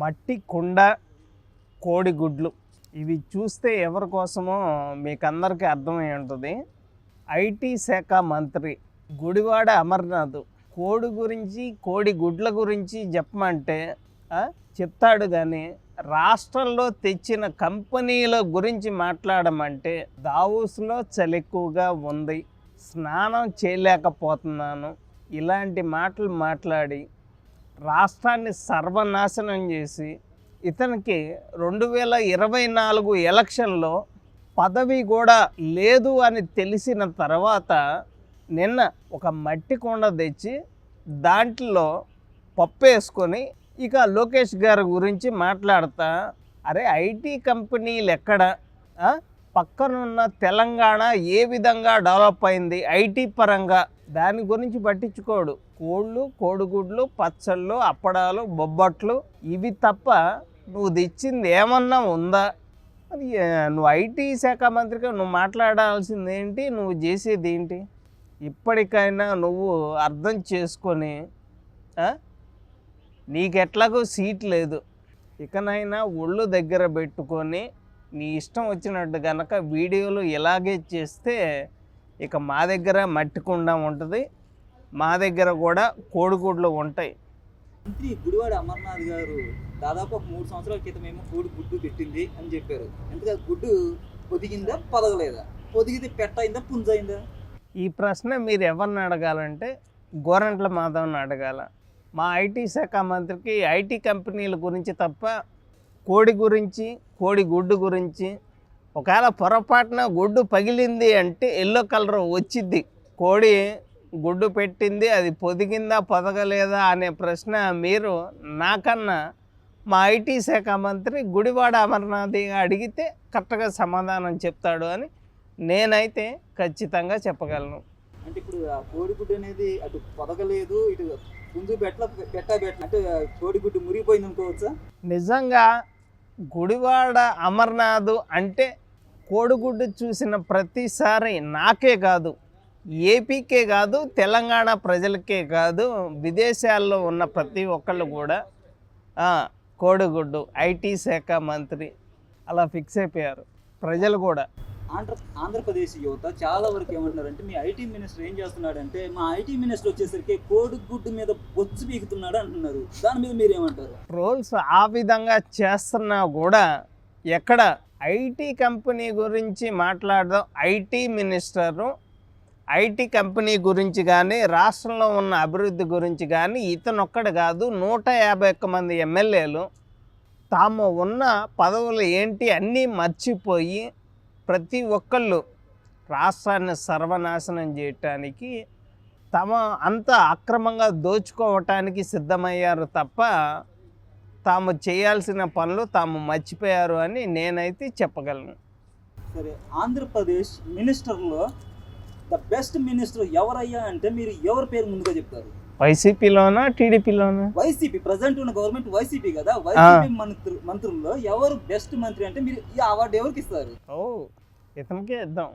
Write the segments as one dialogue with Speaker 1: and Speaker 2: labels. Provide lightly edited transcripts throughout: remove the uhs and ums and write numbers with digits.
Speaker 1: మట్టి కుండ, కోడిగుడ్లు ఇవి చూస్తే ఎవరి కోసమో మీకు అందరికీ అర్థమై ఉంటుంది. ఐటీ శాఖ మంత్రి గుడివాడ అమర్నాథ్ కోడి గురించి కోడిగుడ్ల గురించి చెప్పమంటే చెప్తాడు, కానీ రాష్ట్రంలో తెచ్చిన కంపెనీల గురించి మాట్లాడమంటే దావోస్లో చలి ఎక్కువగా ఉంది, స్నానం చేయలేకపోతున్నాను, ఇలాంటి మాటలు మాట్లాడి రాష్ట్రాన్ని సర్వనాశనం చేసి ఇతనికి 2024 ఎలక్షన్లో పదవి కూడా లేదు అని తెలిసిన తర్వాత నిన్న ఒక మట్టి కొండ తెచ్చి దాంట్లో పప్పు వేసుకొని ఇక లోకేష్ గారి గురించి మాట్లాడతా, అరే ఐటీ కంపెనీలు ఎక్కడ, పక్కనున్న తెలంగాణ ఏ విధంగా డెవలప్ అయింది ఐటీ పరంగా, దాని గురించి పట్టించుకోడు. కోళ్ళు, కోడిగుడ్లు, పచ్చళ్ళు, అప్పడాలు, బొబ్బట్లు ఇవి తప్ప నువ్వు తెచ్చింది ఏమన్నా ఉందా? నువ్వు ఐటీ శాఖ మంత్రిగా నువ్వు మాట్లాడాల్సింది ఏంటి, నువ్వు చేసేది ఏంటి? ఇప్పటికైనా నువ్వు అర్థం చేసుకొని, నీకెట్లాగో సీట్ లేదు, ఇకనైనా ఒళ్ళు దగ్గర పెట్టుకొని నీ ఇష్టం వచ్చినట్టు కనుక వీడియోలు ఇలాగే చేస్తే ఇక మా దగ్గర మట్టి కుండ ఉంటుంది, మా దగ్గర కూడా కోడిగుడ్లు ఉంటాయి.
Speaker 2: మంత్రి గుడివాడ అమర్నాథ్ గారు దాదాపు ఒక 3 సంవత్సరాల క్రితం ఏమో కోడి గుడ్డు పెట్టింది అని చెప్పారు. ఎందుకంటే గుడ్డు పొదిగిందా పొదగలేదా, పొదిగితే పెట్టయిందా పుంజయిందా?
Speaker 1: ఈ ప్రశ్న మీరు ఎవరిని అడగాలంటే గోరంట్ల మాధవ్ని అడగాల. మా ఐటీ శాఖ మంత్రికి ఐటీ కంపెనీల గురించి తప్ప కోడి గురించి కోడిగుడ్డు గురించి, ఒకవేళ పొరపాటున గుడ్డు పగిలింది అంటే ఎల్లో కలర్ వచ్చిద్ది, కోడి గుడ్డు పెట్టింది అది పొదిగిందా పొదగలేదా అనే ప్రశ్న మీరు నాకన్నా మా ఐటీ శాఖ మంత్రి గుడివాడ అమర్నాథ్ అడిగితే కరెక్ట్గా సమాధానం చెప్తాడు అని నేనైతే ఖచ్చితంగా చెప్పగలను.
Speaker 2: అంటే ఇప్పుడు ఆ కోడిగుడ్డు అనేది అటు పొదగలేదు, ఇటు పుంజు పెట్ట అంటే కోడిగుడ్డు మురిగిపోయింది అనుకోవచ్చా?
Speaker 1: నిజంగా గుడివాడ అమర్నాథ్ అంటే కోడిగుడ్డు చూసిన ప్రతిసారి నాకే కాదు, ఏపీకే కాదు, తెలంగాణ ప్రజలకే కాదు, విదేశాల్లో ఉన్న ప్రతి ఒక్కళ్ళు కూడా కోడిగుడ్డు ఐటీ శాఖ మంత్రి అలా ఫిక్స్ అయిపోయారు, ప్రజలు కూడా.
Speaker 2: ఆంధ్రప్రదేశ్ యువత చాలా వరకు ఏమంటున్నారంటే మీ ఐటీ మినిస్టర్ ఏం చేస్తున్నాడంటే, మా ఐటీ మినిస్టర్ వచ్చేసరికి కోడిగుడ్డు మీద బొచ్చు పీకుతున్నాడు అంటున్నారు. దాని మీద మీరు ఏమంటారు?
Speaker 1: రోల్స్ ఆ విధంగా చేస్తున్నా కూడా ఎక్కడ ఐటీ కంపెనీ గురించి మాట్లాడదాం, ఐటీ మినిస్టరు ఐటీ కంపెనీ గురించి కానీ రాష్ట్రంలో ఉన్న అభివృద్ధి గురించి కానీ ఇతను ఒక్కడు కాదు, 151 మంది ఎమ్మెల్యేలు తాము ఉన్న పదవులు ఏంటి అన్నీ మర్చిపోయి ప్రతి ఒక్కళ్ళు రాష్ట్రాన్ని సర్వనాశనం చేయటానికి తమ అంత అక్రమంగా దోచుకోవటానికి సిద్ధమయ్యారు తప్ప తాము చేయాల్సిన పనులు తాము మర్చిపోయారు అని నేనైతే చెప్పగలను.
Speaker 2: సరే, ఆంధ్రప్రదేశ్ మినిస్టర్లో ద బెస్ట్ మినిస్టర్ ఎవరయ్యా అంటే మీరు ఎవరి పేరు ముందుగా చెప్తారు?
Speaker 1: వైసీపీలోనా టీడీపీలోనా?
Speaker 2: వైసీపీ, ప్రజెంట్ ఉన్న గవర్నమెంట్ వైసీపీ కదా, వైసీపీ మంత్రుల్లో ఎవరు బెస్ట్ మంత్రి అంటే మీరు ఈ అవార్డు ఎవరికి ఇస్తారు?
Speaker 1: ఇతనికే ఇద్దాం,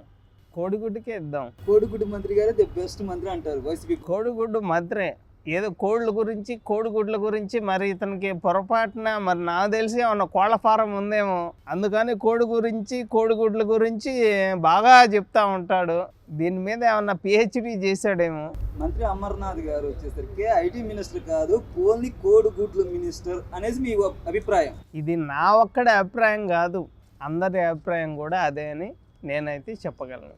Speaker 1: కోడిగుడ్డుకే ఇద్దాం.
Speaker 2: కోడిగుడ్డు మంత్రి గారే ది బెస్ట్ మంత్రి అంటారు వైసీపీ.
Speaker 1: కోడిగుడ్డు మంత్రే, ఏదో కోళ్ళ గురించి కోడిగుడ్ల గురించి మరి ఇతనికి పొరపాటున మరి నాకు తెలిసి ఏమన్నా కోళ్ళ ఫారం ఉందేమో, అందుకని కోడి గురించి కోడిగుడ్ల గురించి బాగా చెప్తా ఉంటాడు. దీని మీద ఏమన్నా పిహెచ్డి చేశాడేమో.
Speaker 2: మంత్రి అమర్నాథ్ గారు వచ్చేసరికి ఐటీ మినిస్టర్ కాదు, ఓన్లీ కోడిగుడ్ల మినిస్టర్ అనేసి మీ అభిప్రాయం?
Speaker 1: ఇది నా ఒక్కడి అభిప్రాయం కాదు, అందరి అభిప్రాయం కూడా అదే అని నేనైతే చెప్పగలను.